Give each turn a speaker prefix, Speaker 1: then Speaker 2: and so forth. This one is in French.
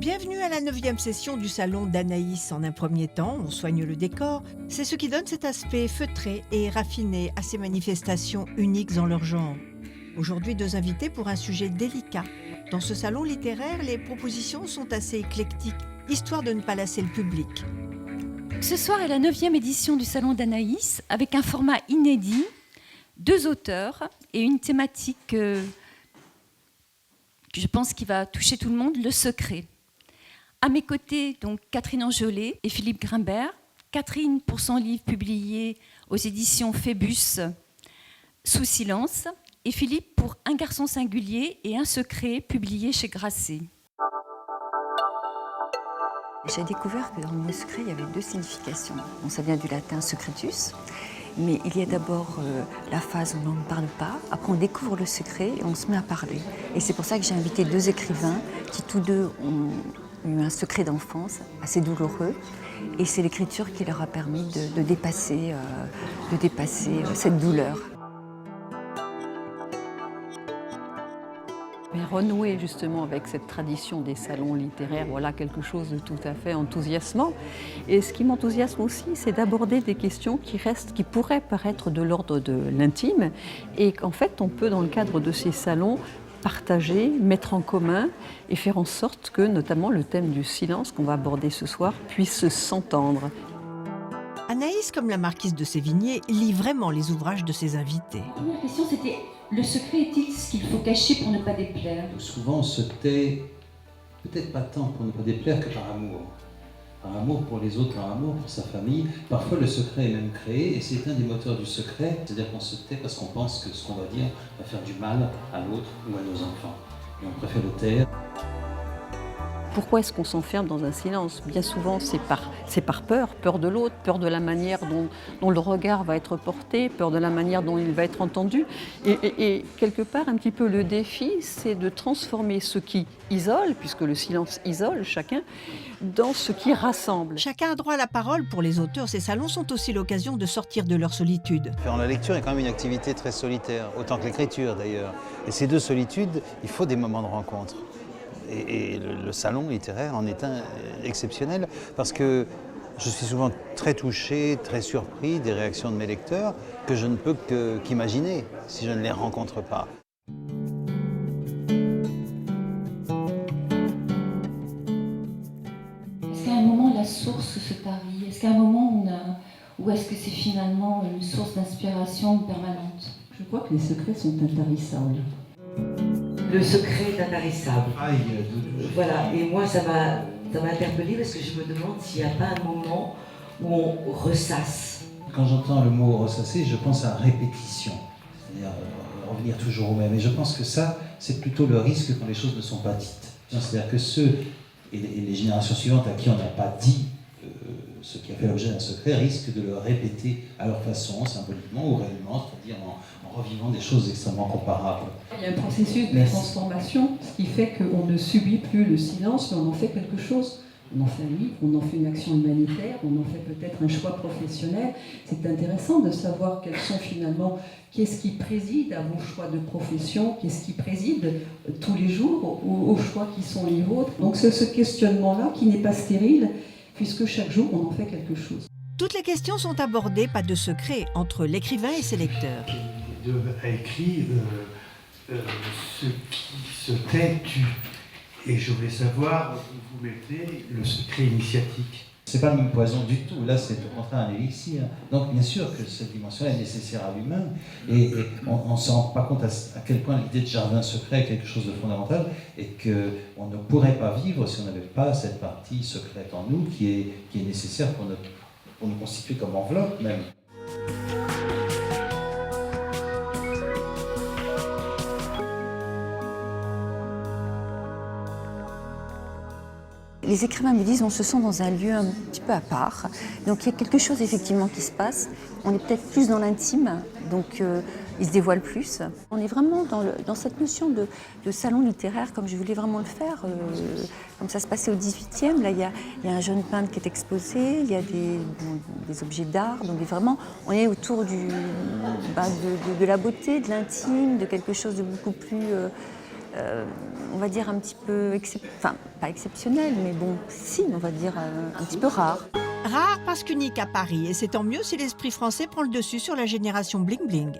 Speaker 1: Bienvenue à la 9e session du salon d'Anaïs. En un premier temps, on soigne le décor. C'est ce qui donne cet aspect feutré et raffiné à ces manifestations uniques en leur genre. Aujourd'hui, deux invités pour un sujet délicat. Dans ce salon littéraire, les propositions sont assez éclectiques, histoire de ne pas lasser le public.
Speaker 2: Ce soir est la 9e édition du salon d'Anaïs, avec un format inédit, 2 auteurs et une thématique que je pense qui va toucher tout le monde, le secret. À mes côtés, donc, Catherine Angelet et Philippe Grimbert. Catherine pour son livre publié aux éditions Phébus, Sous silence, et Philippe pour Un garçon singulier et un secret, publié chez Grasset.
Speaker 3: J'ai découvert que dans le mot secret, il y avait 2 significations. Bon, ça vient du latin secretus, mais il y a d'abord la phase où l'on ne parle pas, après on découvre le secret et on se met à parler. Et c'est pour ça que j'ai invité 2 écrivains qui tous deux ont eu un secret d'enfance assez douloureux. Et c'est l'écriture qui leur a permis de dépasser cette douleur.
Speaker 4: Mais renouer justement avec cette tradition des salons littéraires, voilà quelque chose de tout à fait enthousiasmant. Et ce qui m'enthousiasme aussi, c'est d'aborder des questions qui pourraient paraître de l'ordre de l'intime et qu'en fait on peut, dans le cadre de ces salons, partager, mettre en commun et faire en sorte que notamment le thème du silence qu'on va aborder ce soir puisse s'entendre.
Speaker 1: Anaïs, comme la marquise de Sévigné, lit vraiment les ouvrages de ses invités.
Speaker 2: La première question, c'était le secret est-il ce qu'il faut cacher pour ne pas déplaire ?
Speaker 5: Souvent on se tait, peut-être pas tant pour ne pas déplaire que par amour. Par amour pour les autres, par amour pour sa famille. Parfois le secret est même créé et c'est un des moteurs du secret. C'est-à-dire qu'on se tait parce qu'on pense que ce qu'on va dire va faire du mal à l'autre ou à nos enfants. Et on préfère le taire.
Speaker 4: Pourquoi est-ce qu'on s'enferme dans un silence ? Bien souvent, c'est par peur de l'autre, peur de la manière dont le regard va être porté, peur de la manière dont il va être entendu. Et quelque part, un petit peu le défi, c'est de transformer ce qui isole, puisque le silence isole chacun, dans ce qui rassemble.
Speaker 1: Chacun a droit à la parole. Pour les auteurs, ces salons sont aussi l'occasion de sortir de leur solitude.
Speaker 6: Faire la lecture est quand même une activité très solitaire, autant que l'écriture d'ailleurs. Et ces 2 solitudes, il faut des moments de rencontre. Et le salon littéraire en est un exceptionnel parce que je suis souvent très touché, très surpris des réactions de mes lecteurs que je ne peux qu'imaginer si je ne les rencontre pas.
Speaker 2: Est-ce qu'à un moment la source se tarit ? Est-ce qu'à un moment ou est-ce que c'est finalement une source d'inspiration permanente ?
Speaker 7: Je crois que les secrets sont intarissables.
Speaker 8: Le secret est intarissable. Voilà, et moi ça m'a interpellée parce que je me demande s'il n'y a pas un moment où on ressasse.
Speaker 5: Quand j'entends le mot ressasser, je pense à répétition. C'est-à-dire revenir toujours au même. Et je pense que ça, c'est plutôt le risque quand les choses ne sont pas dites. C'est-à-dire que ceux et les générations suivantes à qui on n'a pas dit ce qui a fait l'objet d'un secret risquent de le répéter à leur façon, symboliquement ou réellement, c'est-à-dire en revivant des choses extrêmement comparables.
Speaker 7: Il y a un processus de transformation, ce qui fait qu'on ne subit plus le silence, mais on en fait quelque chose. On en fait un livre, on en fait une action humanitaire, on en fait peut-être un choix professionnel. C'est intéressant de savoir quels sont finalement, qu'est-ce qui préside à vos choix de profession, qu'est-ce qui préside tous les jours aux choix qui sont les vôtres. Donc c'est ce questionnement-là qui n'est pas stérile, puisque chaque jour on en fait quelque chose.
Speaker 1: Toutes les questions sont abordées, pas de secret, entre l'écrivain et ses lecteurs.
Speaker 9: A écrit ce qui se tait tue. Et je voulais savoir où vous mettez le secret initiatique.
Speaker 5: C'est pas le même poison du tout, là c'est au contraire un élixir. Donc bien sûr que cette dimension est nécessaire à l'humain et on ne se rend pas compte à quel point l'idée de jardin secret est quelque chose de fondamental et qu'on ne pourrait pas vivre si on n'avait pas cette partie secrète en nous qui est nécessaire pour nous constituer comme enveloppe même.
Speaker 3: Les écrivains me disent on se sent dans un lieu un petit peu à part. Donc il y a quelque chose effectivement qui se passe. On est peut-être plus dans l'intime, donc ils se dévoilent plus. On est vraiment dans cette notion de salon littéraire comme je voulais vraiment le faire. Comme ça se passait au 18e, là il y a un jeune peintre qui est exposé, il y a des objets d'art. Donc vraiment on est autour de la beauté, de l'intime, de quelque chose de beaucoup plus on va dire un petit peu, enfin pas exceptionnel, mais bon, si, on va dire un petit peu rare.
Speaker 1: Rare parce qu'unique à Paris, et c'est tant mieux si l'esprit français prend le dessus sur la génération bling-bling.